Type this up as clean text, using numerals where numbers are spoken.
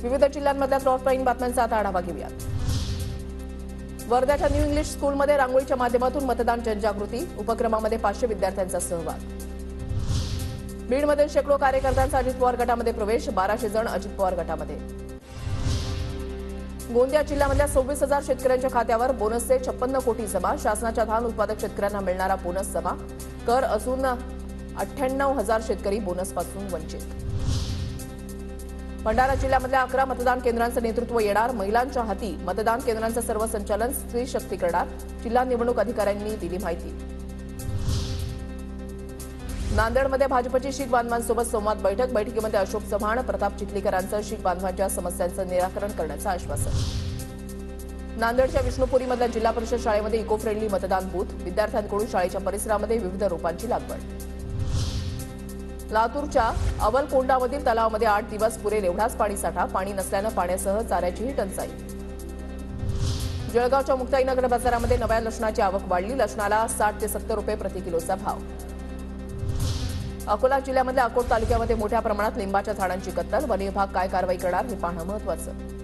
विविध जिल्ह्यांमधल्या टॉप 10 बातम्यांचा आता आढावा घेऊयात। वर्ध्याच्या न्यू इंग्लिश स्कूलमध्ये रांगोळीच्या माध्यमातून मतदान जनजागृती उपक्रमामध्ये 500 विद्यार्थ्यांचा सहभाग। बीडमध्ये शेकडो कार्यकर्त्यांचा अजित पवार गटामध्ये प्रवेश, 1200 जण अजित पवार गटामध्ये। गोंदिया जिल्ह्यामधल्या 26,000 शेतकऱ्यांच्या खात्यावर बोनसचे 56 कोटी जमा, शासनाच्या धान उत्पादक शेतकऱ्यांना मिळणारा बोनस जमा, कर असून 98,000 शेतकरी बोनसपासून वंचित। भंडारा जिल्ह्यामधल्या 11 मतदान केंद्रांचं नेतृत्व येणार, महिलांच्या हाती मतदान केंद्रांचं सर्व संचालन स्त्री शक्ती करणार, जिल्हा निवडणूक अधिकाऱ्यांनी दिली माहिती। नांदेडमध्ये भाजपची शीख बांधवांसोबत संवाद बैठकीमध्ये अशोक चव्हाण, प्रताप चिखलीकरांचं शीख बांधवांच्या समस्यांचं निराकरण करण्याचं आश्वासन। नांदेडच्या विष्णुपुरीमधल्या जिल्हा परिषद शाळेमध्ये इको फ्रेंडली मतदान बूथ, विद्यार्थ्यांकडून शाळेच्या परिसरामध्ये विविध रोपांची लागवड। लातूरच्या अवलकोंडामधील तलावामध्ये 8 दिवस पुरेल एवढाच पाणीसाठा, पाणी नसल्यानं पाण्यासह चाऱ्याचीही टंचाई। जळगावच्या मुक्ताईनगर बाजारामध्ये नव्या लसणाची आवक वाढली, लसणाला 60 ते 70 रुपये प्रति किलोचा भाव। अकोला जिल्ह्यामधल्या अकोट तालुक्यामध्ये मोठ्या प्रमाणात लिंबाच्या झाडांची कत्तल, वन विभाग काय कारवाई करणार हे पाहणं महत्त्वाचं।